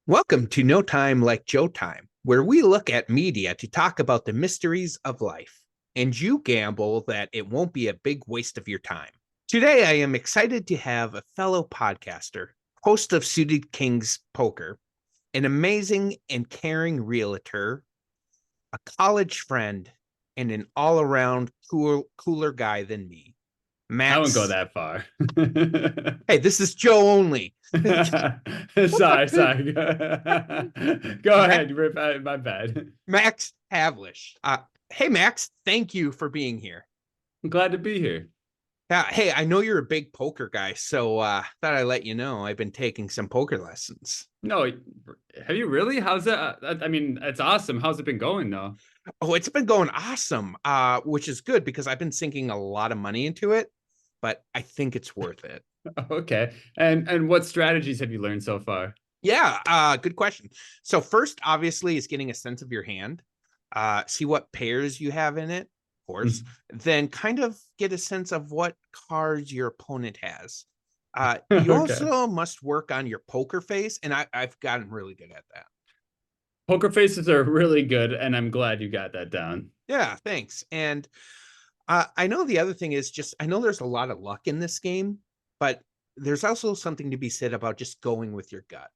Welcome to No Time Like Joe Time, where we look at media to talk about the mysteries of life. And you gamble that it won't be a big waste of your time. Today, I am excited to have a fellow podcaster, host of Suited Kings Poker, an amazing and caring realtor, a college friend, and an all around cooler guy than me. I wouldn't go Max. that far. Hey, this is Joe only. Sorry. Go Max, ahead. My bad. Max Havlish. Hey, Max, thank you for being here. I'm glad to be here. Hey, I know you're a big poker guy, so thought I'd let you know I've been taking some poker lessons. No, have you really? How's that? I mean, it's awesome. How's it been going though? Oh, it's been going awesome, which is good because I've been sinking a lot of money into it, but I think it's worth it. Okay. And what strategies have you learned so far? Yeah, good question. So first, obviously, is getting a sense of your hand, see what pairs you have in it, of course, then kind of get a sense of what cards your opponent has. You Okay. also must work on your poker face, and I've gotten really good at that. Poker faces are really good, and I'm glad you got that down. Yeah, thanks. And I know the other thing is just I know there's a lot of luck in this game, but there's also something to be said about just going with your gut.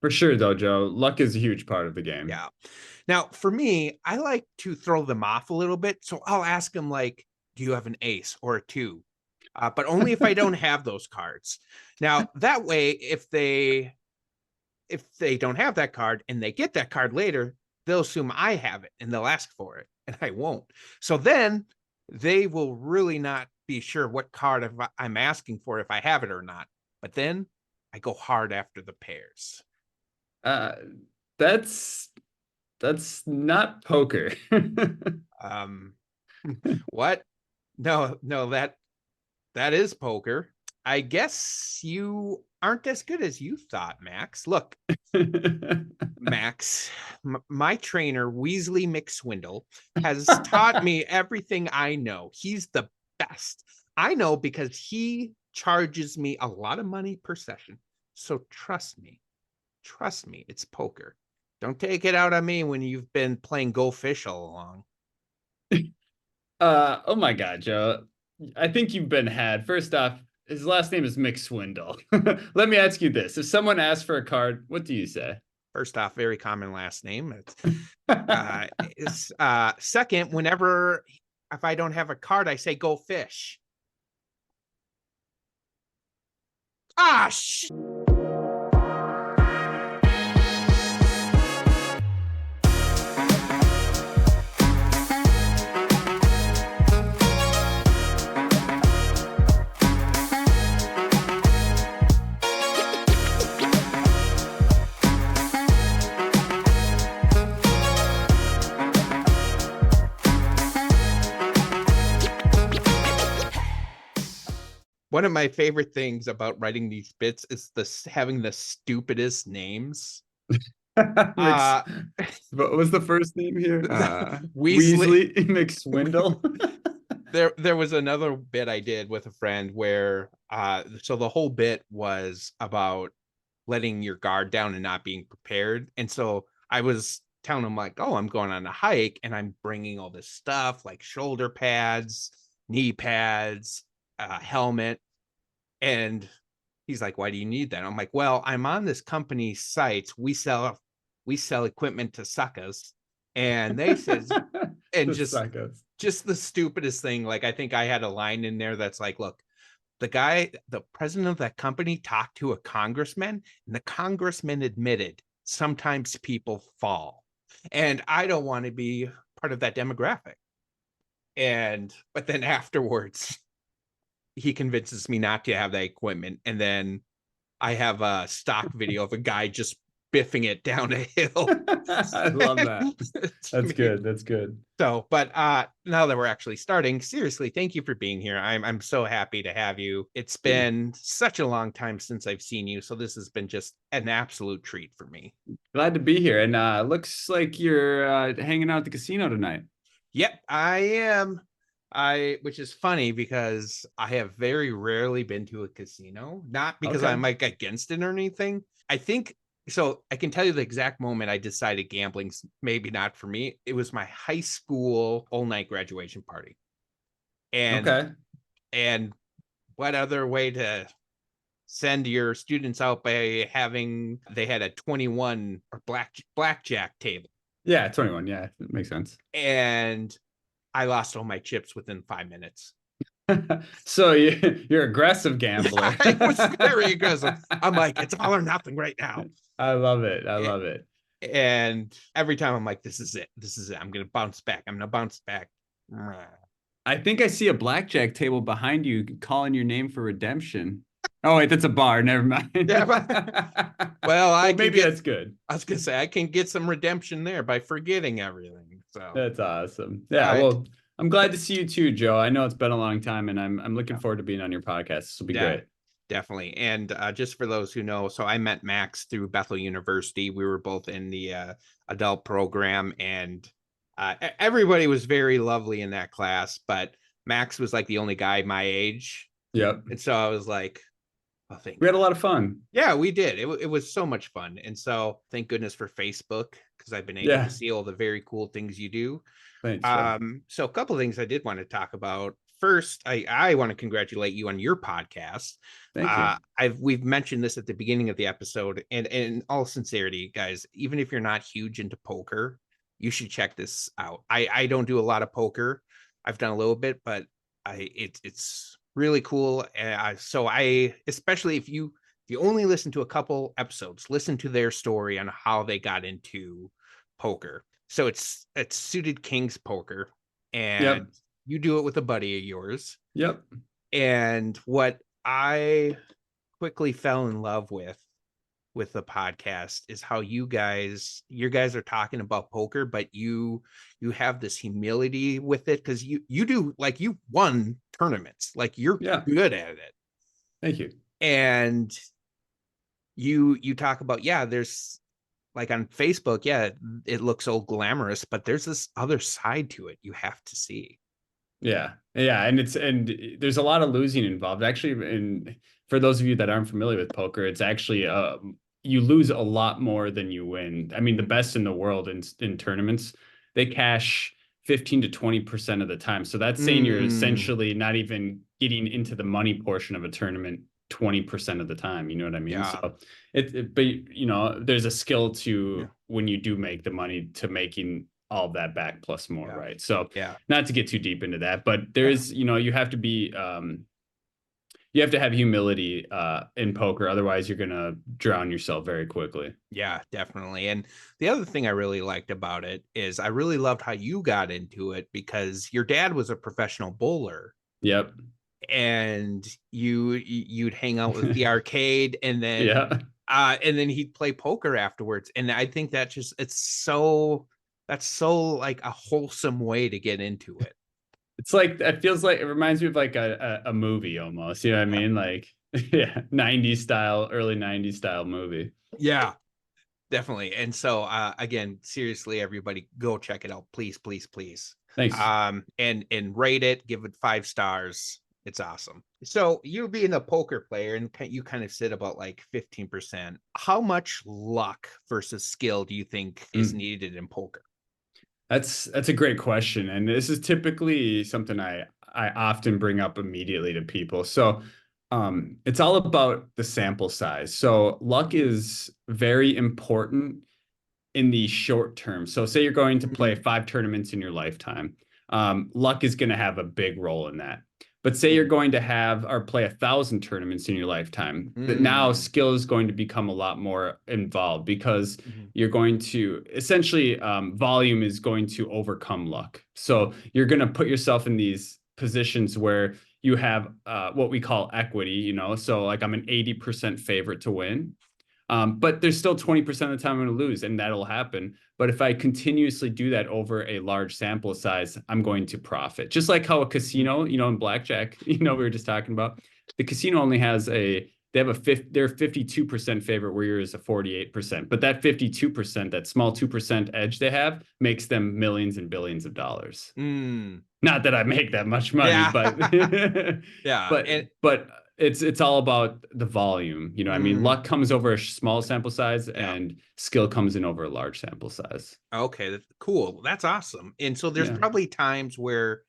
For sure, though, Joe. Luck is a huge part of the game. Yeah. Now, for me, I like to throw them off a little bit. So I'll ask them, like, do you have an ace or a two? But only if I don't have those cards. Now, that way, if they don't have that card and they get that card later, they'll assume I have it and they'll ask for it and I won't. So then they will really not be sure what card I'm asking for if I have it or not. But then I go hard after the pairs. Uh, that's that's not poker. Um, what? No, no, that is poker. I guess you aren't as good as you thought, Max. Look, Max, my trainer, Weasley McSwindle, has taught me everything I know. He's the best. I know because he charges me a lot of money per session. So trust me. Trust me, it's poker. Don't take it out on me when you've been playing Go Fish all along. Oh my God, Joe. I think you've been had. First off, his last name is McSwindle. Let me ask you this. If someone asks for a card, what do you say? First off, very common last name. Second, whenever if I don't have a card, I say Go Fish. Ah, one of my favorite things about writing these bits is having the stupidest names. Mix, Uh what was the first name here? Weasley. Weasley McSwindle. There was another bit I did with a friend where so the whole bit was about letting your guard down and not being prepared. And so I was telling him, like, oh, I'm going on a hike and I'm bringing all this stuff like shoulder pads, knee pads, helmet. And he's like, why do you need that? I'm like, well, I'm on this company site. We sell equipment to suckers. And they says, and The suckers. just the stupidest thing. Like, I think I had a line in there that's like, look, the president of that company talked to a congressman, and the congressman admitted sometimes people fall. And I don't want to be part of that demographic. But then afterwards, he convinces me not to have that equipment. And then I have a stock video of a guy just biffing it down a hill. I love that. That's good. That's good. So, but now that we're actually starting, seriously, thank you for being here. I'm so happy to have you. It's been such a long time since I've seen you, so this has been just an absolute treat for me. Glad to be here. And looks like you're hanging out at the casino tonight. Yep, I am. Which is funny because I have very rarely been to a casino, not because Okay. I'm like against it or anything. I think So I can tell you the exact moment I decided gambling's maybe not for me. It was my high school all night graduation party. And Okay. and what other way to send your students out by having they had a 21 or blackjack table. Yeah, 21. Yeah, that makes sense. And I lost all my chips within 5 minutes. So you're aggressive Yeah, gambler. I was very aggressive. I'm like, it's all or nothing right now. I love it. I A- love it. And every time I'm like, this is it. This is it. I'm gonna bounce back. I'm gonna bounce back. I think I see a blackjack table behind you calling your name for redemption. Oh, wait, that's a bar. Never mind. Yeah, but, well, well, maybe that's good. I was gonna say I can get some redemption there by forgetting everything. So That's awesome. Yeah, I well, I'm glad to see you too, Joe. I know it's been a long time, and I'm looking forward to being on your podcast. This will be yeah, great. definitely. And just for those who know, so I met Max through Bethel University. We were both in the adult program, and everybody was very lovely in that class. But Max was like the only guy my age, Yep. and so I was like, "Oh, thank We had a God." lot of fun. Yeah, we did. It was so much fun, and so thank goodness for Facebook because I've been able to Yeah. see all the very cool things you do. Thanks, Joe. So a couple of things I did want to talk about. First, I want to congratulate you on your podcast. Thank you. We've mentioned this at the beginning of the episode, and in all sincerity, guys, even if you're not huge into poker, you should check this out. I don't do a lot of poker. I've done a little bit, but it's really cool. So I especially if you only listen to a couple episodes, listen to their story on how they got into poker. So it's Suited Kings Poker, and Yep. you do it with a buddy of yours. Yep. And what I quickly fell in love with the podcast is how you guys are talking about poker, but you have this humility with it because you do like you won tournaments, like you're Yeah. good at it. Thank you. And you talk about, yeah, there's like on Facebook, yeah, it looks all glamorous, but there's this other side to it you have to see. Yeah. Yeah. And there's a lot of losing involved. Actually, and for those of you that aren't familiar with poker, it's actually you lose a lot more than you win. I mean, the best in the world in tournaments, they cash 15 to 20% of the time. So that's saying you're essentially not even getting into the money portion of a tournament 20% of the time. You know what I mean? Yeah. So but you know, there's a skill to when you do make the money to making all of that back plus more, right? So not to get too deep into that, but there is, you know, you have to be you have to have humility in poker, otherwise you're gonna drown yourself very quickly. Yeah, definitely. And the other thing I really liked about it is I really loved how you got into it because your dad was a professional bowler. Yep. And you'd hang out with the arcade, and then and then he'd play poker afterwards. And I think that just that's so like a wholesome way to get into it. It's like it feels like it reminds me of like a movie almost. You know what I mean? Like 90s style, early 90s style movie. Yeah, definitely. And so again, seriously, everybody go check it out. Please, please, please. Thanks. And rate it, give it 5 stars. It's awesome. So you being a poker player and you kind of sit about like 15%. How much luck versus skill do you think is needed in poker? That's a great question. And this is typically something I often bring up immediately to people. So it's all about the sample size. So luck is very important in the short term. So say you're going to play 5 tournaments in your lifetime. Luck is going to have a big role in that. But say you're going to have or play 1,000 tournaments in your lifetime, that now skill is going to become a lot more involved because you're going to essentially volume is going to overcome luck. So you're going to put yourself in these positions where you have what we call equity, you know, so like I'm an 80% favorite to win. But there's still 20% of the time I'm going to lose, and that'll happen. But if I continuously do that over a large sample size, I'm going to profit. Just like how a casino, you know, in blackjack, you know, we were just talking about, the casino only has they're 52% favorite where yours is a 48%. But that 52%, that small 2% edge they have makes them millions and billions of dollars. Not that I make that much money, but yeah. but it's all about the volume. You know, I mean, Mm, luck comes over a small sample size yeah. and skill comes in over a large sample size. Okay, that's cool. That's awesome. And so there's Yeah. probably times where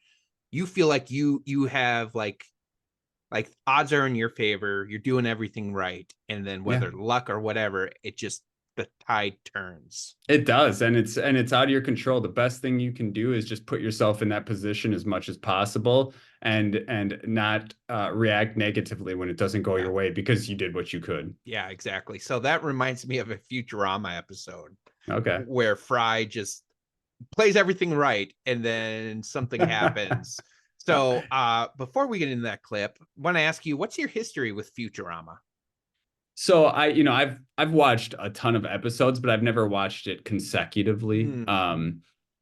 you feel like you have like odds are in your favor, you're doing everything right, and then Yeah. whether luck or whatever, it just the tide turns. It does, and it's out of your control. The best thing you can do is just put yourself in that position as much as possible, and not react negatively when it doesn't go Yeah. your way because you did what you could. Yeah, exactly. So that reminds me of a Futurama episode Okay. where Fry just plays everything right and then something happens. So before we get into that clip, I want to ask you, what's your history with Futurama? So I've watched a ton of episodes, but I've never watched it consecutively. Hmm.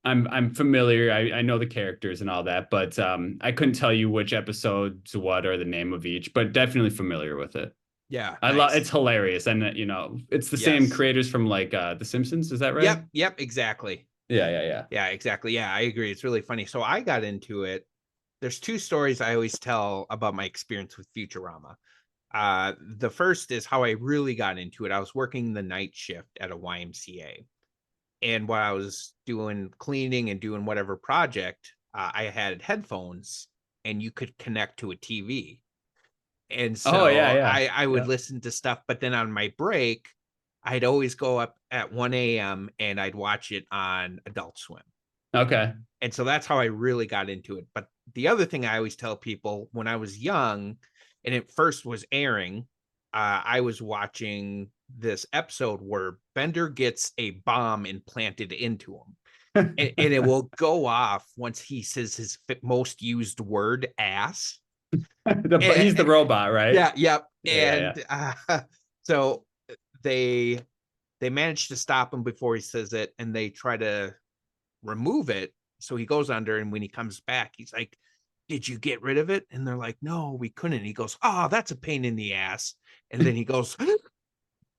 I'm familiar. I know the characters and all that, but I couldn't tell you which episode's what or the name of each, but definitely familiar with it. Yeah, I love nice. it's hilarious, and it's the same Yes. creators from like The Simpsons. Is that right? Yep, exactly. Yeah, yeah, yeah. Yeah, exactly. Yeah, I agree. It's really funny. So I got into it. There's two stories I always tell about my experience with Futurama. The first is how I really got into it. I was working the night shift at a YMCA. And while I was doing cleaning and doing whatever project, I had headphones and you could connect to a TV. And Oh yeah, so yeah, I would yeah. listen to stuff, but then on my break, I'd always go up at 1 a.m. and I'd watch it on Adult Swim. Okay. And so that's how I really got into it. But the other thing I always tell people, when I was young and it first was airing, I was watching this episode where Bender gets a bomb implanted into him. And it will go off once he says his most used word, ass. He's the And, robot, right? yeah, yep. Yeah, yeah, yeah. And so they they manage to stop him before he says it, and they try to remove it. So he goes under, and when he comes back, he's like, "Did you get rid of it?" And they're like, "No, we couldn't." He goes, "Oh, that's a pain in the ass." And then he goes,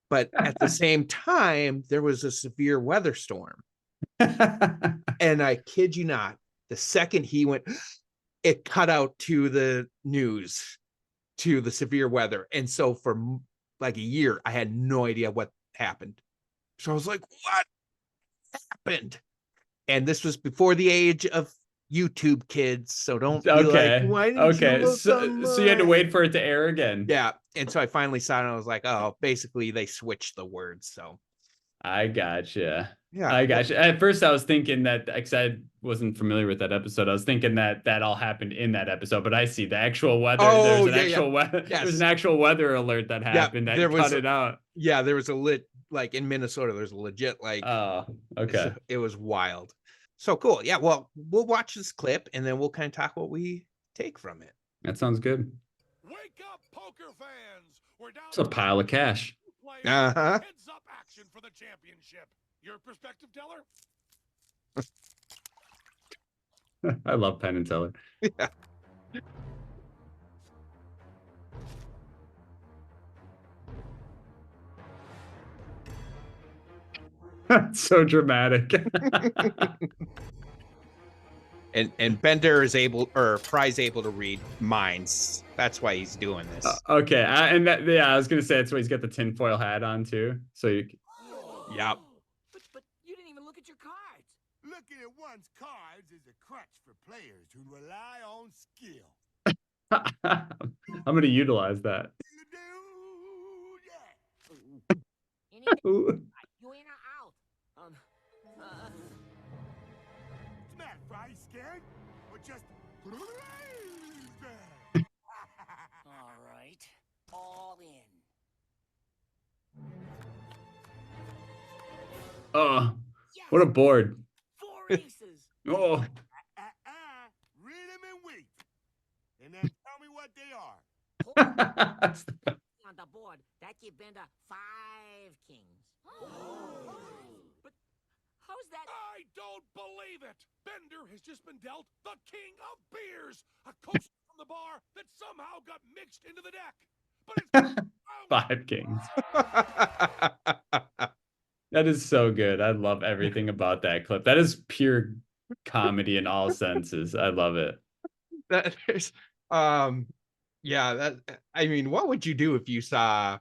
but at the same time, there was a severe weather storm. And I kid you not, the second he went, it cut out to the news, to the severe weather. And so for like a year, I had no idea what happened. So I was like, what happened? And this was before the age of YouTube, kids. So don't be like, Okay. why didn't you Okay. look So you had to online? wait for it to air again. Yeah. And so I finally saw it and I was like, oh, basically they switched the words. So I gotcha. yeah. I Well, gotcha. At first, I was thinking that because I wasn't familiar with that episode, I was thinking that that all happened in that episode. But I see the actual weather. There's oh, an yeah, yeah. actual weather. There's an Yes. actual weather alert that Yeah. happened There that cut was, it out. yeah, there was a like in Minnesota, there's a legit, like, Oh, okay. it was wild. So cool. Yeah. Well, we'll watch this clip and then we'll kind of talk what we take from it. That sounds good. Wake up, poker fans! We're down It's a to pile of cash. players. Uh-huh. Heads up action for the championship. Your perspective, Teller? I love Penn and Teller. Yeah. So dramatic. And Bender is able, or Fry's able to read minds. That's why he's doing this. Okay, and that, yeah, I was gonna say that's why he's got the tinfoil hat on too. So you, Yep. But you didn't even look at your cards. Looking at one's cards is a crutch for players who rely on skill. I'm gonna utilize that. You do, yeah. You need to, Ooh. you in or out? What's the matter, Fry? You scared? Or just crazy? All right, all in. Oh, Yes, what a board. 4 aces. Oh, Read them and wait. And then tell me what they are. that's the best. On the board, that give Bender 5 kings. But how's that? I don't believe it! Bender has just been dealt the King of Beers, a coaster from the bar that somehow got mixed into the deck. But it's 5 kings. That is so good. I love everything about that clip. That is pure comedy in all senses. I love it. That is, um, Yeah, I mean, what would you do if you saw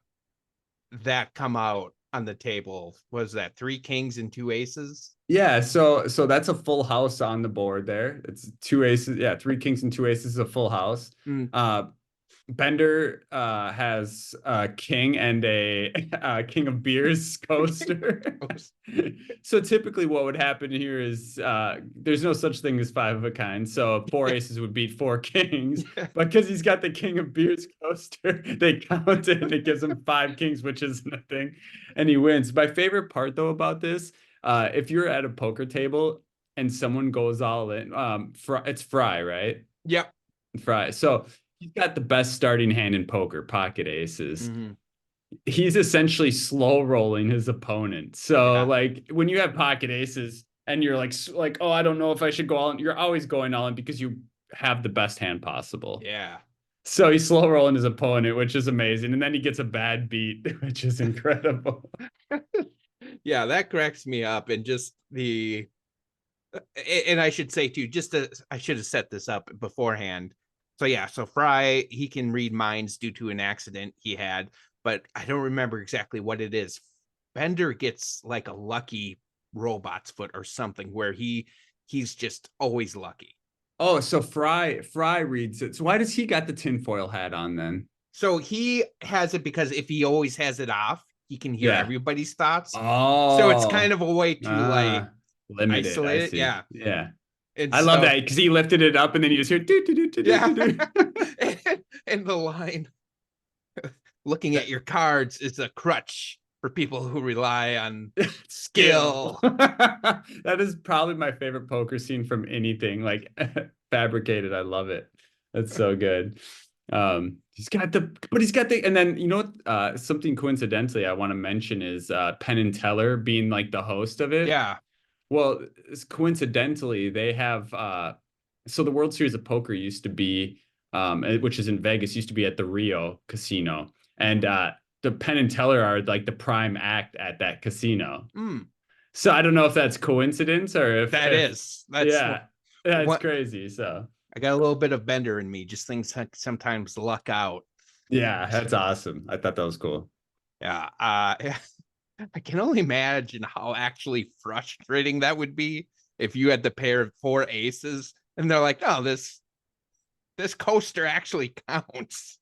that come out on the table? Was that 3 kings and 2 aces? Yeah, so that's a full house on the board there. It's 2 aces. Yeah, 3 kings and 2 aces is a full house. Mm. Bender has a king and a king of beers coaster. So typically what would happen here is there's no such thing as 5 of a kind. So 4 aces would beat 4 kings. But because he's got the king of beers coaster, they count it and it gives him 5 kings, which is nothing. And he wins. My favorite part though about this, if you're at a poker table and someone goes all in, it's Fry, right? Yep. Fry. So he's got the best starting hand in poker, pocket aces. Mm-hmm. He's essentially slow rolling his opponent. So Yeah. like when you have pocket aces and you're like, oh, I don't know if I should go all in. You're always going all in because you have the best hand possible. Yeah. So he's slow rolling his opponent, which is amazing. And then he gets a bad beat, which is incredible. Yeah, that cracks me up. And just and I should say too, I should have set this up beforehand. So yeah, so Fry, he can read minds due to an accident he had, but I don't remember exactly what it is. Bender gets like a lucky robot's foot or something where he's just always lucky. Oh, so Fry reads it. So why does he got the tinfoil hat on then? So he has it because if he always has it off, he can hear everybody's thoughts. Oh, so it's kind of a way to like limit isolate it. Yeah. Yeah. And I love that because he lifted it up and then you just hear and the line looking at your cards is a crutch for people who rely on skill. That is probably my favorite poker scene from anything like fabricated. I love it. That's so good. He's got the and then you know what, something coincidentally I want to mention is Penn and Teller being like the host of it. Yeah. Well, coincidentally, they have so the World Series of Poker used to be which is in Vegas, used to be at the Rio Casino. And the Penn and Teller are like the prime act at that casino. Mm. So I don't know if that's coincidence or if that's that's crazy. So I got a little bit of Bender in me, just things sometimes luck out. Yeah, that's awesome. I thought that was cool. Yeah. I can only imagine how actually frustrating that would be if you had the pair of 4 aces and they're like, oh, this coaster actually counts.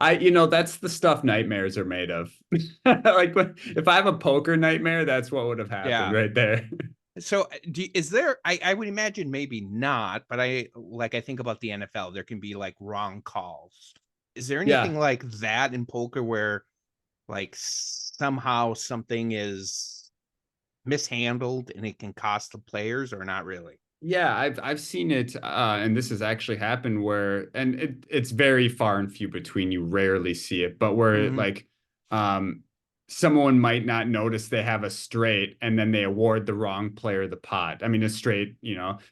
That's the stuff nightmares are made of. Like if I have a poker nightmare, that's what would have happened right there. So is there, I would imagine maybe not, but I think about the NFL, there can be like wrong calls. Is there anything like that in poker where like somehow something is mishandled and it can cost the players, or not really? Yeah, I've seen it, and this has actually happened where, and it's very far and few between. You rarely see it, but where like, someone might not notice they have a straight, and then they award the wrong player the pot. I mean, a straight,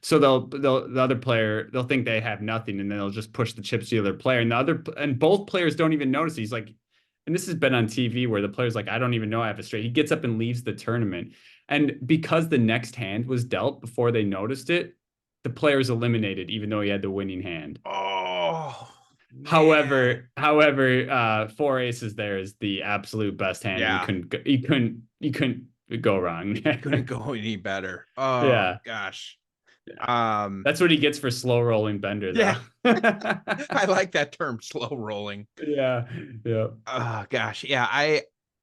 so the other player, they'll think they have nothing, and then they'll just push the chips to the other player, and both players don't even notice. He's like, and this has been on TV where the player's like, I don't even know I have a straight. He gets up and leaves the tournament. And because the next hand was dealt before they noticed it, the player's eliminated, even though he had the winning hand. Oh, man. However, 4 aces there is the absolute best hand. Yeah. You couldn't go wrong. Couldn't go any better. Oh yeah. Gosh. That's what he gets for slow rolling Bender, though. Yeah. I like that term, slow rolling. Yeah. Oh gosh. Yeah.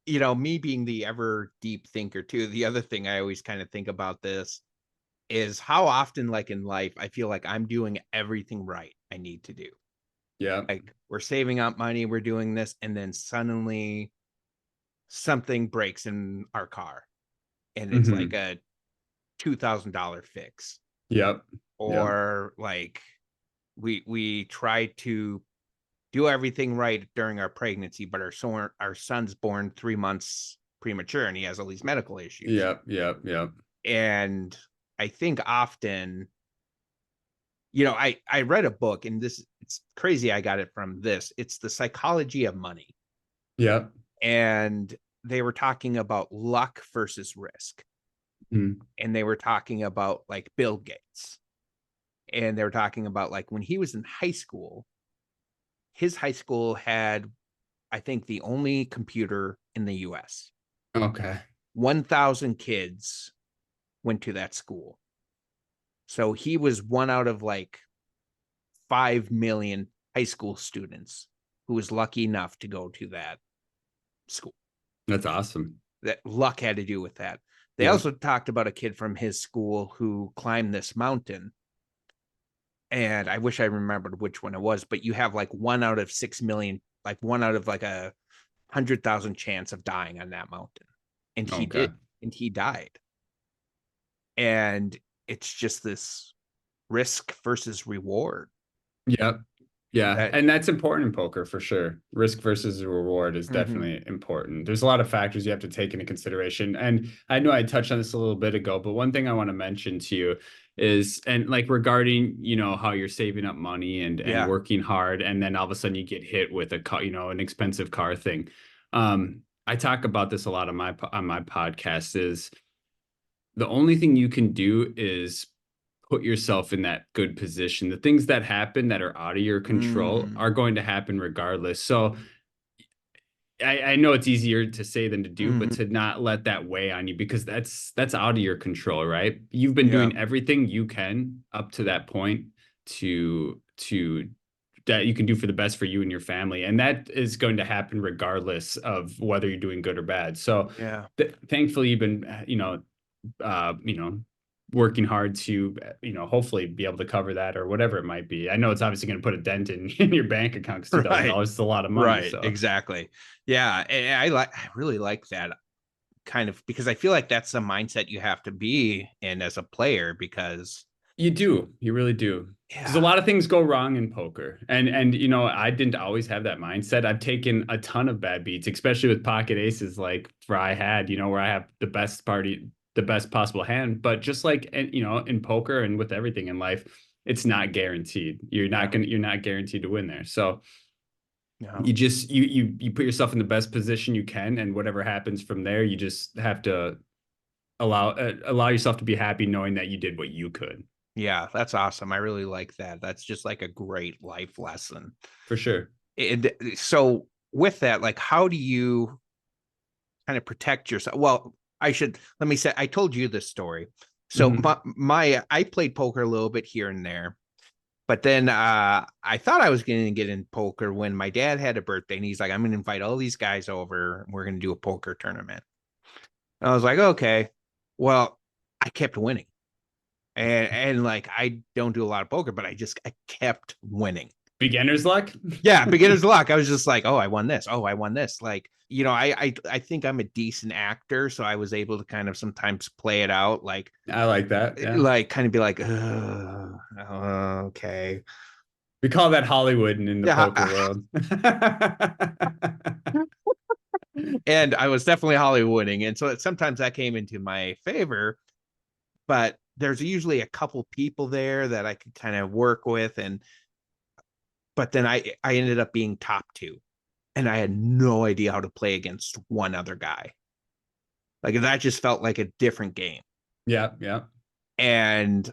Me being the ever deep thinker too, the other thing I always kind of think about this is how often, like in life, I feel like I'm doing everything right I need to do. Yeah. Like we're saving up money, we're doing this, and then suddenly something breaks in our car and it's like a $2,000 fix. Yep. Or like we try to do everything right during our pregnancy, but our son's born 3 months premature and he has all these medical issues. Yep. And I think often, I read a book, and it's crazy. I got it from this. It's The Psychology of Money. Yep. And they were talking about luck versus risk. And they were talking about like Bill Gates. And they were talking about like when he was in high school, his high school had, I think, the only computer in the US. Okay. 1,000 kids went to that school. So he was one out of like 5 million high school students who was lucky enough to go to that school. That's awesome. That luck had to do with that. They Yeah. also talked about a kid from his school who climbed this mountain. And I wish I remembered which one it was, but you have like 1 out of 6 million, like 1 out of like 100,000 chance of dying on that mountain. And he Okay. did, and he died. And it's just this risk versus reward. Yep. Yeah. That, And that's important in poker for sure. Risk versus reward is definitely important. There's a lot of factors you have to take into consideration. And I know I touched on this a little bit ago, but one thing I want to mention to you is, and like regarding, you know, how you're saving up money and working hard, and then all of a sudden you get hit with a car, you know, an expensive car thing. I talk about this a lot on my podcast. Is the only thing you can do is put yourself in that good position. The things that happen that are out of your control are going to happen regardless. So I know it's easier to say than to do, but to not let that weigh on you, because that's out of your control, right? You've been doing everything you can up to that point to that you can do for the best for you and your family. And that is going to happen regardless of whether you're doing good or bad. So thankfully you've been, you know, working hard to, you know, hopefully be able to cover that or whatever it might be. I know it's obviously going to put a dent in your bank account, because $2,000 is a lot of money. Right. So. Exactly. Yeah. And I really like that kind of, because I feel like that's the mindset you have to be in as a player, because you really do. Because a lot of things go wrong in poker. And you know, I didn't always have that mindset. I've taken a ton of bad beats, especially with pocket aces, like where I had, you know, where I have the best possible hand. But just like, you know, in poker and with everything in life, it's not guaranteed. You're not guaranteed to win there. So you just, you put yourself in the best position you can, and whatever happens from there, you just have to allow yourself to be happy knowing that you did what you could. Yeah, that's awesome. I really like that. That's just like a great life lesson. For sure. And so with that, like, how do you kind of protect yourself? Well, let me say, I told you this story. So I played poker a little bit here and there, but then I thought I was going to get in poker when my dad had a birthday, and he's like, I'm going to invite all these guys over, and we're going to do a poker tournament. And I was like, okay. Well, I kept winning. And like, I don't do a lot of poker, but I kept winning. Beginner's luck. Yeah, beginner's luck. I was just like, oh, I won this. Oh, I won this. Like, you know, I think I'm a decent actor, so I was able to kind of sometimes play it out. Like, I like that. Yeah. Like, kind of be like, okay. We call that Hollywood in the poker world. And I was definitely Hollywooding, and so sometimes that came into my favor. But there's usually a couple people there that I could kind of work with, but then I ended up being top 2, and I had no idea how to play against one other guy. Like, that just felt like a different game. Yeah. And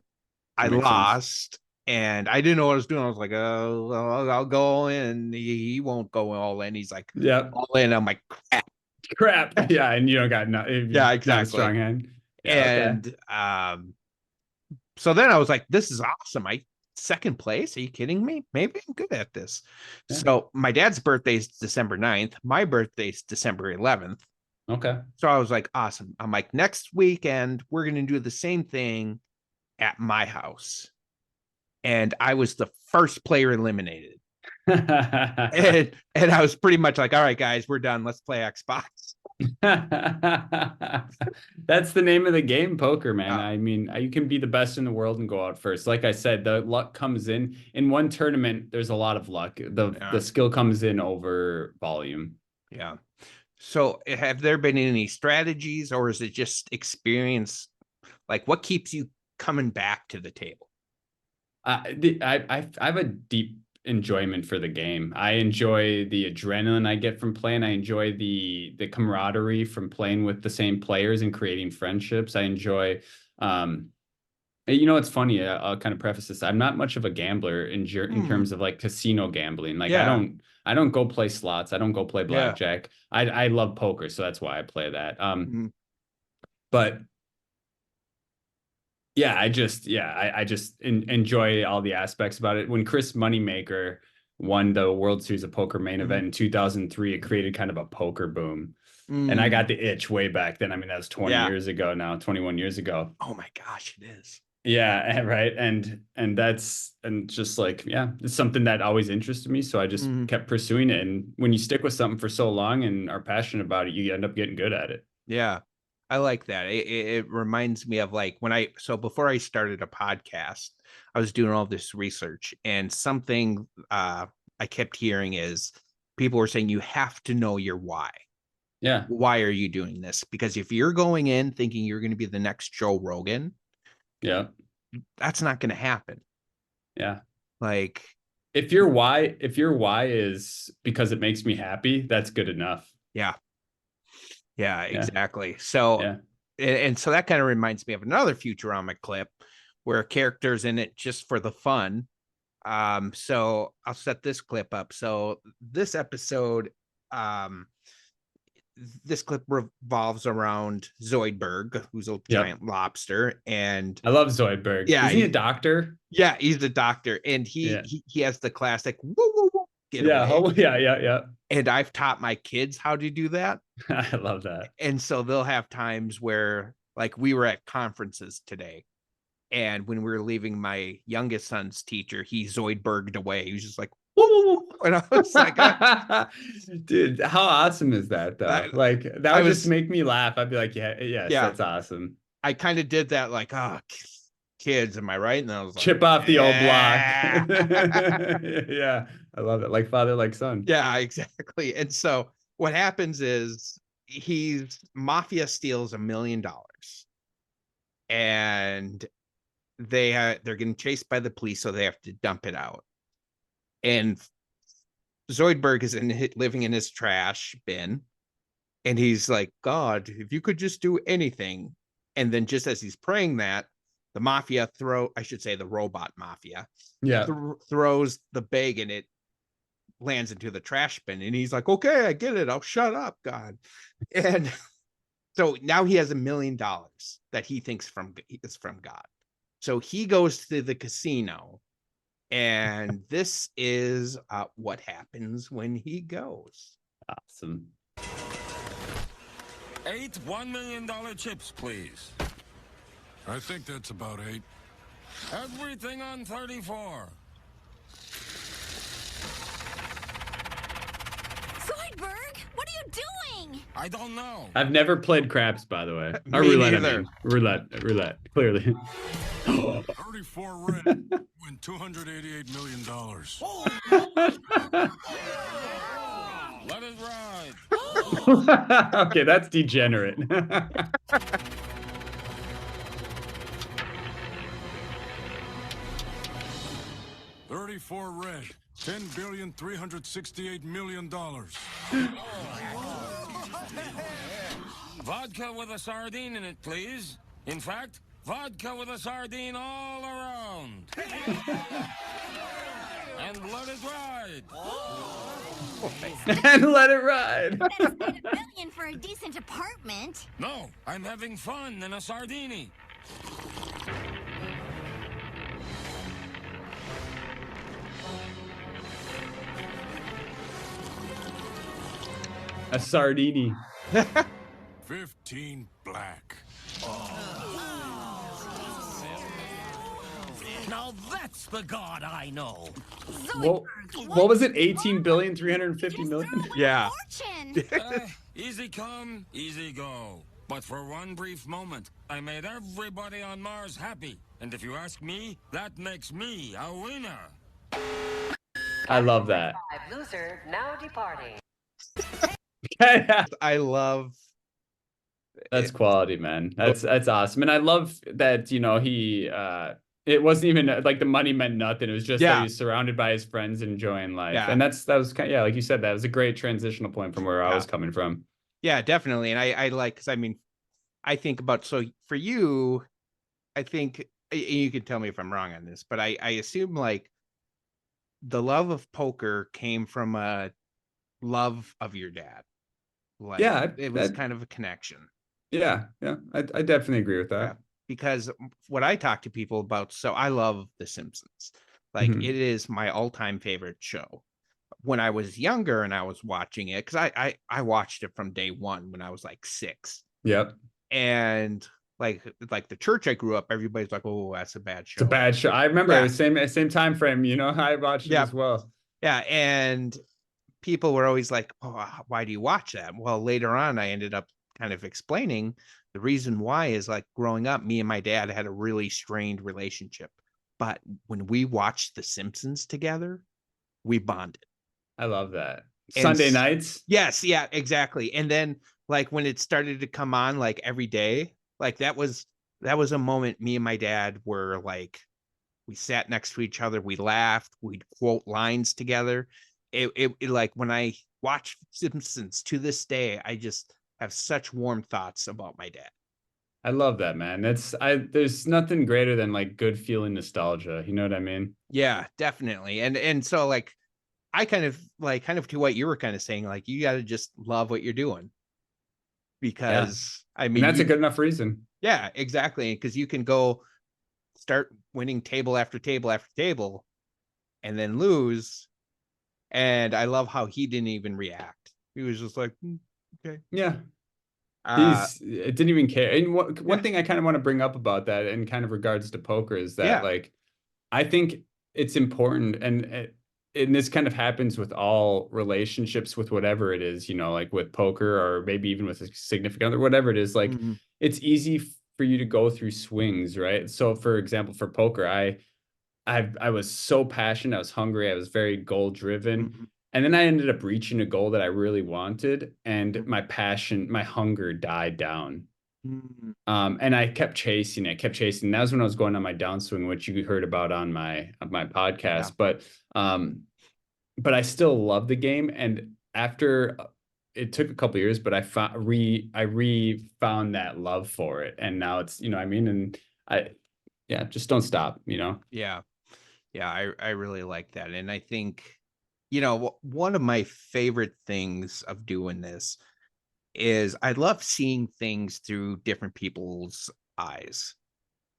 I lost, and I didn't know what I was doing. I was like, oh, I'll go in, and he won't go all in. He's like, all in. I'm like, crap. Yeah, and you don't got exactly. Not a strong hand. Yeah, and so then I was like, this is awesome. Second place. Are you kidding me? Maybe I'm good at this. Yeah. So my dad's birthday is December 9th. My birthday is December 11th. Okay. So I was like, awesome. I'm like, next weekend, we're going to do the same thing at my house. And I was the first player eliminated. and I was pretty much like, all right, guys, we're done. Let's play Xbox. That's the name of the game, poker, man. I mean, you can be the best in the world and go out first. Like I said, the luck comes in one tournament. There's a lot of luck. The skill comes in over volume. Yeah. So have there been any strategies, or is it just experience? Like, what keeps you coming back to the table? I have a deep enjoyment for the game. I enjoy the adrenaline I get from playing. I enjoy the camaraderie from playing with the same players and creating friendships. I enjoy You know, it's funny. I'll kind of preface this. I'm not much of a gambler in terms of like casino gambling. Like Yeah. I don't go play slots. I don't go play Yeah. blackjack. I love poker, so that's why I play that. Mhm. But yeah, I just enjoy all the aspects about it. When Chris Moneymaker won the World Series of Poker main event in 2003, it created kind of a poker boom. And I got the itch way back then. I mean, that was 20 Yeah. years ago now, 21 years ago. Oh my gosh, it is. Yeah, right. And that's just like, yeah, it's something that always interested me. So I just kept pursuing it. And when you stick with something for so long and are passionate about it, you end up getting good at it. Yeah. I like that. It reminds me of like so before I started a podcast, I was doing all this research, and something I kept hearing is people were saying you have to know your why. Yeah. Why are you doing this? Because if you're going in thinking you're going to be the next Joe Rogan, yeah, that's not going to happen. Yeah. Like if your why is because it makes me happy, that's good enough. Yeah. Yeah, exactly. So, yeah. And so that kind of reminds me of another Futurama clip where a character's in it just for the fun. So I'll set this clip up. So this episode, this clip revolves around Zoidberg, who's a giant lobster, and I love Zoidberg. Yeah, is he a doctor? Yeah, he's a doctor, and he has the classic woo woo woo get away. Yeah. And I've taught my kids how to do that. I love that. And so they'll have times where, like, we were at conferences today, and when we were leaving my youngest son's teacher, he Zoidberged away. He was just like, woo, woo, woo. And I was like, dude, how awesome is that though? Like that would just make me laugh. I'd be like, yes, that's awesome. I kind of did that, like, kids, am I right? And I was like, chip off the old block. Yeah, I love it. Like father, like son. Yeah, exactly. And so what happens is Mafia steals $1 million, and they're getting chased by the police, so they have to dump it out. And Zoidberg is living in his trash bin, and he's like, God, if you could just do anything. And then just as he's praying that, the mafia the robot mafia throws the bag, and it lands into the trash bin, and he's like, okay, I get it, I'll shut up, God. And so now he has $1 million that he thinks is from God. So he goes to the casino, and this is what happens when he goes. Awesome. 8 $1 million chips, please. I think that's about 8. Everything on 34. Zoidberg, what are you doing? I don't know. I've never played craps, by the way. Me roulette, neither. I mean. Roulette, clearly. 34 red, win $288 million. Let it ride. Okay, that's degenerate. 34 red, $10,368 million. Vodka with a sardine in it, please. In fact, vodka with a sardine all around. And let it ride. And let it ride. Better spend $1 million for a decent apartment. No, I'm having fun in a sardini. A sardini. 15 black. Now that's the God I know. What was it? 18,350 million? Yeah. Fortune. Easy come, easy go. But for one brief moment, I made everybody on Mars happy. And if you ask me, that makes me a winner. I love that. Loser now departing. I love That's quality, man. That's awesome. And I love that, you know, he it wasn't even like the money meant nothing. It was just that he was surrounded by his friends enjoying life. And that was kind of, like you said, that was a great transitional point from where I was coming from. Yeah, definitely. And I like, because I mean, I think about, so for you, I think you can tell me if I'm wrong on this, but I assume like the love of poker came from a love of your dad. Like Yeah, it was kind of a connection. yeah, I definitely agree with Yeah. that. Because what I talk to people about, so I love The Simpsons. Like Mhm. it is my all-time favorite show. When I was younger and I was watching it, because I watched it from day one when I was like 6. Yep. And like the church I grew up, everybody's like, oh, that's a bad It's a show. bad show. I remember Yeah. same time frame, you know, I watched it Yeah. as well. Yeah. And people were always like, oh, why do you watch that? Well, later on, I ended up kind of explaining the reason why is like growing up, me and my dad had a really strained relationship. But when we watched The Simpsons together, we bonded. I love that. And Sunday nights. yes, yeah, exactly. And then like when it started to come on like every day, like that was a moment me and my dad were like, we sat next to each other, we laughed, we'd quote lines together. It like when I watch Simpsons to this day, I just have such warm thoughts about my dad. I love that, man. There's nothing greater than like good feeling nostalgia. You know what I mean? Yeah, definitely. And so like I kind of to what you were kind of saying, like you got to just love what you're doing Yeah. because I And mean that's a good enough reason. yeah, exactly. Because you can go start winning table after table after table and then lose. And I love how he didn't even react. He was just like, okay. Yeah. Uh, It didn't even care. And one yeah, thing I kind of want to bring up about that in kind of regards to poker is that yeah, like I think it's important and this kind of happens with all relationships with whatever it is, you know, like with poker or maybe even with a significant other, whatever it is, like mhm, it's easy for you to go through swings, right? So for example, for poker, I was so passionate, I was hungry, I was very goal driven. mhm, And then I ended up reaching a goal that I really wanted, and mhm, my passion, my hunger died down. mhm. And I kept chasing it, kept chasing. That was when I was going on my downswing, which you heard about on my Yeah, podcast. But I still love the game. And after it took a couple years, but I re found that love for it, and now it's you know what I mean. And I yeah, just don't stop. You know. yeah, yeah. I really like that, and I think one of my favorite things of doing this is I love seeing things through different people's eyes.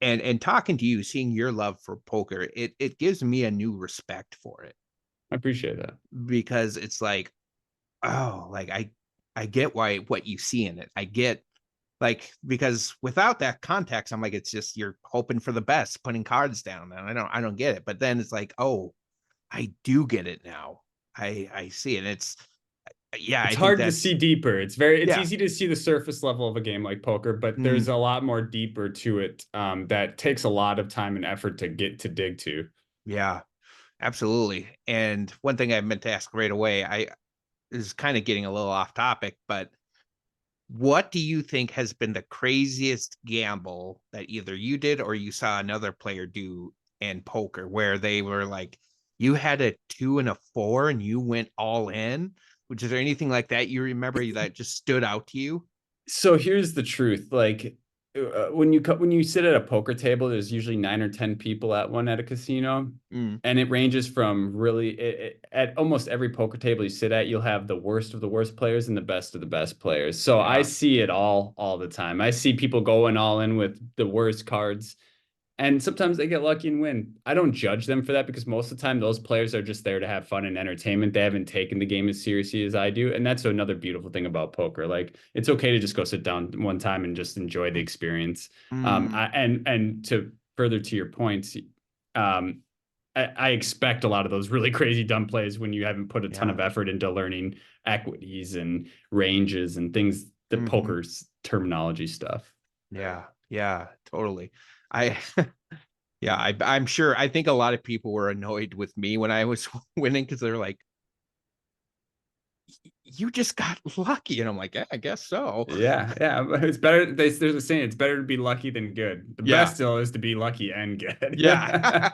And talking to you, seeing your love for poker, it gives me a new respect for it I appreciate that. because it's like, oh, like I get why what you see in it. I get like because without that context, I'm like, it's just you're hoping for the best, putting cards down, and I don't get it. But then it's like, oh, I do get it now. I see it. It's yeah, It's I think hard to that's see deeper. It's yeah. easy to see the surface level of a game like poker, but Mm, there's a lot more deeper to it that takes a lot of time and effort to get to dig to. yeah, absolutely. And one thing I meant to ask right away, I is kind of getting a little off topic, but what do you think has been the craziest gamble that either you did or you saw another player do in poker where they were like, you had a 2 and a 4 and you went all in? Which is there anything like that you remember that just stood out to you? So here's the truth, like when you sit at a poker table, there's usually 9 or 10 people at one at a casino, Mm, and it ranges from at almost every poker table you sit at, you'll have the worst of the worst players and the best of the best players. So I yeah. see it all the time. I see people going all in with the worst cards. And sometimes they get lucky and win. I don't judge them for that because most of the time those players are just there to have fun and entertainment. They haven't taken the game as seriously as I do. And that's another beautiful thing about poker. Like it's okay to just go sit down one time and just enjoy the experience. Mm, And to further to your points, um, I expect a lot of those really crazy dumb plays when you haven't put a ton yeah. of effort into learning equities and ranges and things, the Mhm. poker's terminology stuff. Yeah. Yeah. Totally. I yeah, I'm sure I think a lot of people were annoyed with me when I was winning because they're like, you just got lucky. And I'm like, yeah, I guess so. Yeah, but it's better. There's a saying: it's better to be lucky than good. The Yeah. best still is to be lucky and good. Yeah.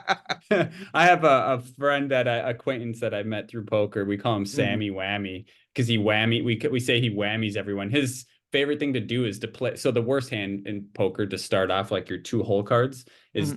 I have a friend acquaintance that I met through poker. We call him Mhm. Sammy Whammy because he whammy. We say he whammies everyone. His favorite thing to do is to play. So the worst hand in poker to start off, like your 2 hole cards, is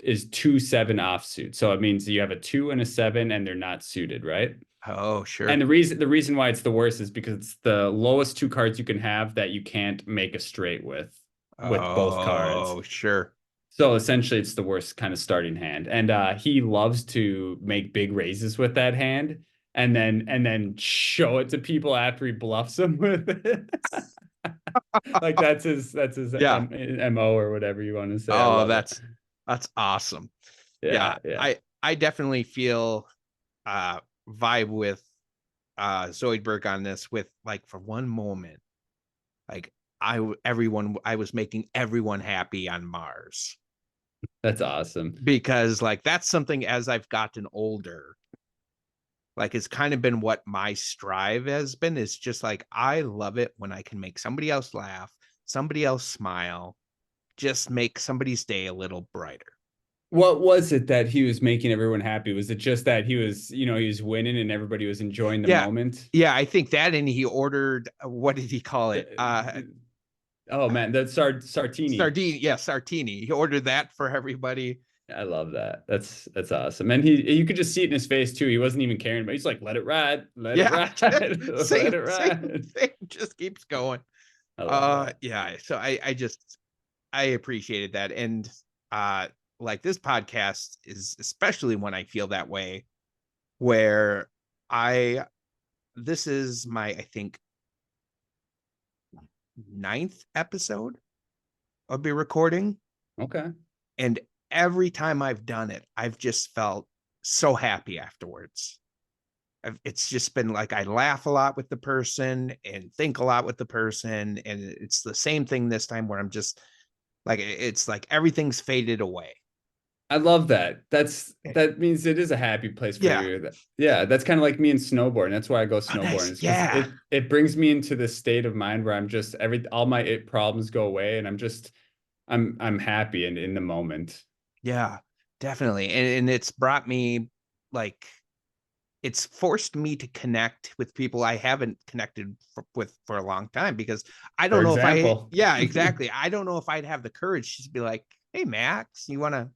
is 2 7 offsuit. So it means you have a 2 and a 7 and they're not suited, right? Oh, sure. And the reason why it's the worst is because it's the lowest 2 cards you can have that you can't make a straight with both cards. Oh, sure. So essentially it's the worst kind of starting hand. And he loves to make big raises with that hand and then show it to people after he bluffs them with it. Like that's his Yeah. MO or whatever you want to say. Oh, that's awesome. Yeah. I definitely feel vibe with Zoidberg on this, with like, for one moment, like I was making everyone happy on Mars, That's awesome. because like that's something, as I've gotten older, like it's kind of been what my strive has been, is just like, I love it when I can make somebody else laugh, somebody else smile, just make somebody's day a little brighter. What was it that he was making everyone happy? Was it just that he was winning and everybody was enjoying the moment? Yeah, I think that, and he ordered, what did he call it? Oh man, that's Sartini. Sardine, yeah, Sartini. He ordered that for everybody. I love that. That's awesome. And you could just see it in his face too. He wasn't even caring, but he's like, let it ride. Let it ride. Let it ride. Same, just keeps going. I love that. Yeah. So I appreciated that. And like, this podcast is especially when I feel that way, where this is my, I think, 9th episode I'll be recording. Okay. And every time I've done it, I've just felt so happy afterwards. It's just been like, I laugh a lot with the person and think a lot with the person. And it's the same thing this time, where I'm just like, it's like everything's faded away. I love that. That means it is a happy place for you. Yeah, that's kind of like me in snowboarding. That's why I go snowboarding. Nice. It brings me into this state of mind where I'm just all my problems go away and I'm happy and in the moment. Yeah, definitely. And it's brought me, like, it's forced me to connect with people I haven't connected with for a long time, because I don't know if yeah, exactly. I don't know if I'd have the courage to be like, hey, Max, you want to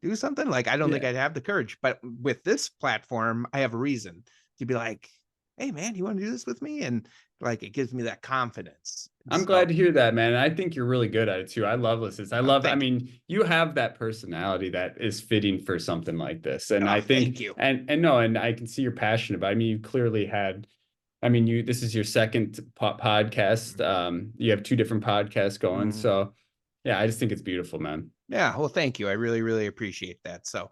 do something? Like, I don't think I'd have the courage. But with this platform, I have a reason to be like, hey, man, you want to do this with me? And like, it gives me that confidence. I'm glad to hear that, man. I think you're really good at it too. I love listeners. I mean, you have that personality that is fitting for something like this. And I think, thank you. And I can see you're passionate about it. I mean, you clearly this is your second podcast. You have 2 different podcasts going. So yeah, I just think it's beautiful, man. Yeah. Well, thank you. I really, really appreciate that. So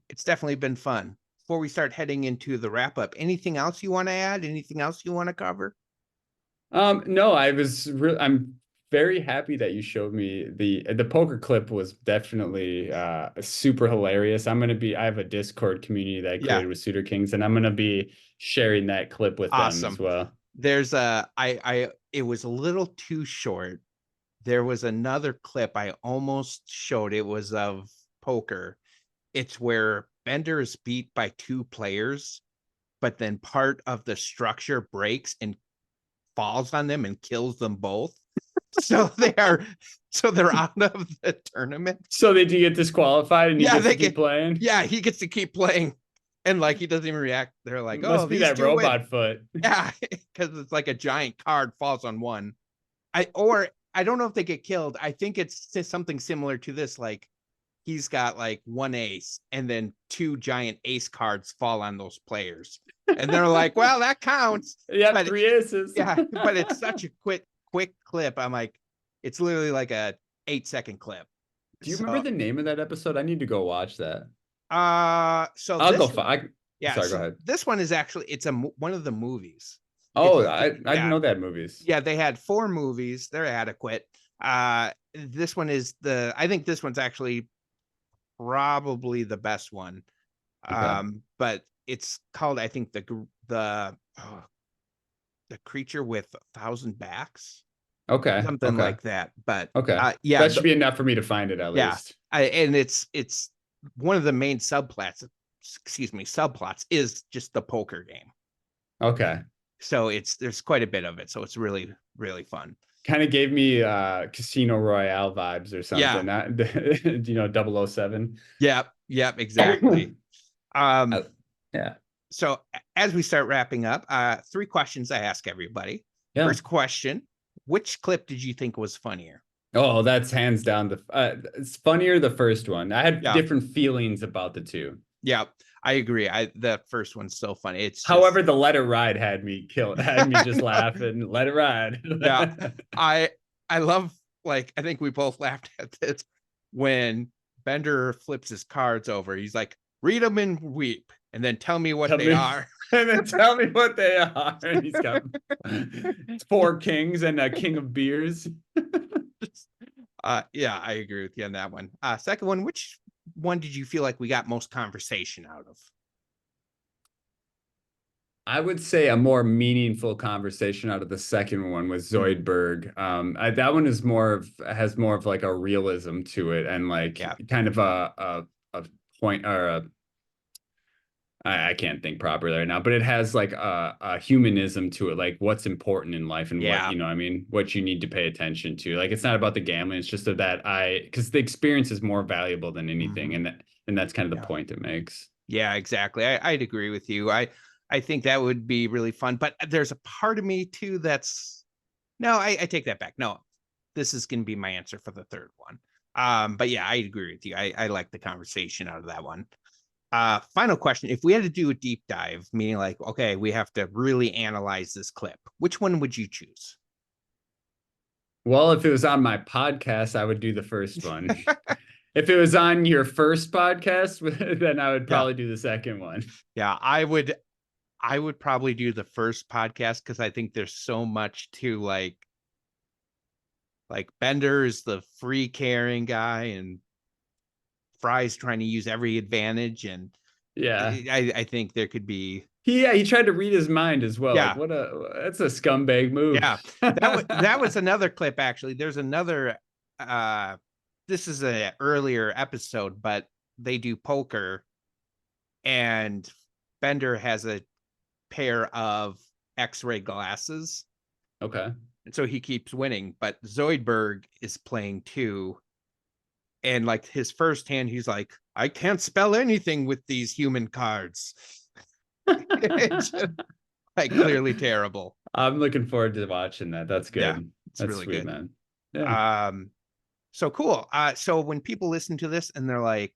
it's definitely been fun. Before we start heading into the wrap up, anything else you want to add? Anything else you want to cover? No, I'm very happy that you showed me the poker clip. Was definitely super hilarious. I have a Discord community that I created with Suitor Kings, and I'm going to be sharing that clip with them as well. There's it was a little too short. There was another clip I almost showed. It was of poker. It's where Bender is beat by 2 players, but then part of the structure breaks and falls on them and kills them both. So they're out of the tournament. So they do get disqualified and he gets to keep playing? Yeah, he gets to keep playing. And like, he doesn't even react. They're like, must be that robot foot. Yeah, because it's like a giant card falls on one. I don't know if they get killed. I think it's something similar to this. Like, he's got like 1 ace, and then 2 giant ace cards fall on those players. And they're like, well, that counts. Yeah, 3 aces. Yeah, but it's such a quick clip. I'm like, it's literally like a 8-second clip. Do you remember the name of that episode? I need to go watch that. So I'll go find. Yeah, sorry, go ahead. This one is actually, it's one of the movies. Oh, I didn't know that movies. Yeah, they had 4 movies. They're adequate. This one is I think this one's actually probably the best one. Okay. But it's called, I think, the creature with 1,000 backs. Okay. Something like that. But okay. That should be enough for me to find it at least. And it's one of the main subplots is just the poker game. Okay. So there's quite a bit of it. So it's really, really fun. Kind of gave me Casino Royale vibes or something. Yeah. Not, 007. Yep. Exactly. Yeah. So as we start wrapping up, 3 questions I ask everybody. Yeah. First question, which clip did you think was funnier? Oh, that's hands down it's funnier the first one. I had different feelings about the two. Yeah, I agree. The first one's so funny. It's just... However, the Let It Ride had me just laughing. Let it ride. Yeah. I love, like, I think we both laughed at this when Bender flips his cards over. He's like, read them and weep, and then tell me what they are. And then tell me what they are. And he's got 4 kings and a king of beers. Yeah, I agree with you on that one. Second one, which one did you feel like we got most conversation out of? I would say a more meaningful conversation out of the second one was Zoidberg. That one is has more of like a realism to it, and like kind of a point, or I can't think properly right now, but it has like a humanism to it, like what's important in life and what, what you need to pay attention to. Like, it's not about the gambling. It's just because the experience is more valuable than anything. And that's kind of the point it makes. Yeah, exactly. I'd agree with you. I think that would be really fun, but there's a part of me too I take that back. No, this is going to be my answer for the third one. But yeah, I agree with you. I like the conversation out of that one. Final question. If we had to do a deep dive, meaning like, okay, we have to really analyze this clip, which one would you choose? Well, if it was on my podcast, I would do the first one. If it was on your first podcast, then I would probably do the second one. Yeah, I would probably do the first podcast, because I think there's so much to like Bender is the free carrying guy, and Fry's trying to use every advantage, and I think there could be... he tried to read his mind as well. Yeah, like, that's a scumbag move. Yeah, that was another clip. Actually, there's another this is an earlier episode, but they do poker, and Bender has a pair of X-ray glasses. Okay. And so he keeps winning, but Zoidberg is playing too. And like his first hand, he's like, I can't spell anything with these human cards. It's just, like, clearly terrible. I'm looking forward to watching that. That's good. Yeah, that's really sweet, good, man. Yeah. So cool. So when people listen to this and they're like,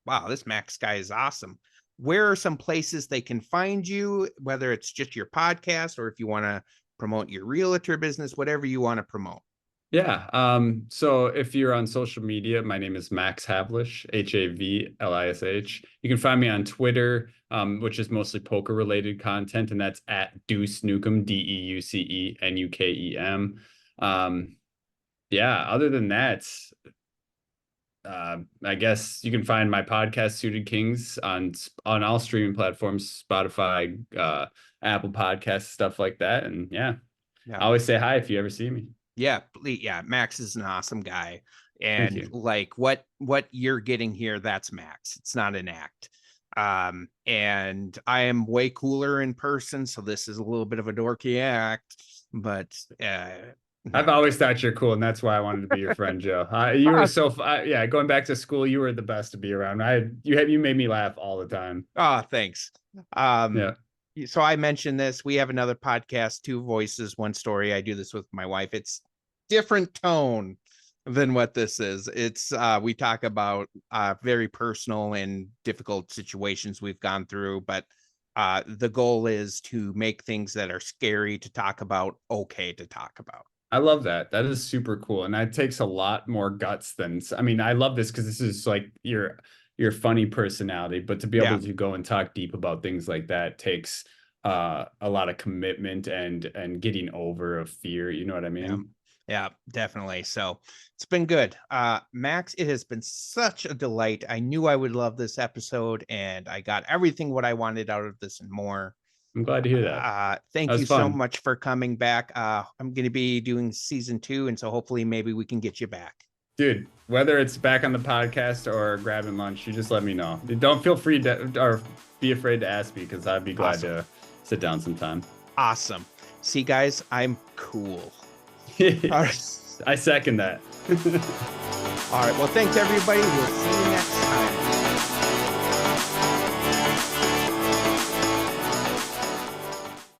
wow, this Max guy is awesome, where are some places they can find you, whether it's just your podcast or if you want to promote your realtor business, whatever you want to promote? Yeah. So if you're on social media, my name is Max Havlish, Havlish. You can find me on Twitter, which is mostly poker related content, and that's at Deuce Nukem, DEUCENUKEM. Yeah, other than that, I guess you can find my podcast, Suited Kings, on all streaming platforms, Spotify, Apple Podcasts, stuff like that. And I always say hi if you ever see me. Yeah, Max is an awesome guy, and like what you're getting here, that's Max. It's not an act. And I am way cooler in person, so this is a little bit of a dorky act, but I've always thought you're cool, and that's why I wanted to be your friend, Joe. You were going back to school, you were the best to be around. You made me laugh all the time. Oh, thanks. So I mentioned this. We have another podcast, Two Voices, One Story. I do this with my wife. It's different tone than what this is. It's we talk about very personal and difficult situations we've gone through, but the goal is to make things that are scary to talk about okay to talk about. I love that. That is super cool. And that takes a lot more guts than, I mean, I love this because this is like your funny personality, but to be able to go and talk deep about things like that takes a lot of commitment and getting over a fear. You know what I mean? Yeah, definitely. So it's been good. Max, it has been such a delight. I knew I would love this episode, and I got everything what I wanted out of this and more. I'm glad to hear that. Thank you so much for coming back. I'm going to be doing season 2, and so hopefully maybe we can get you back. Dude, whether it's back on the podcast or grabbing lunch, you just let me know. Don't feel free to, or be afraid to ask me, because I'd be glad to sit down sometime. Awesome. See, guys, I'm cool. All right. I second that. All right. Well, thanks, everybody. We'll see you next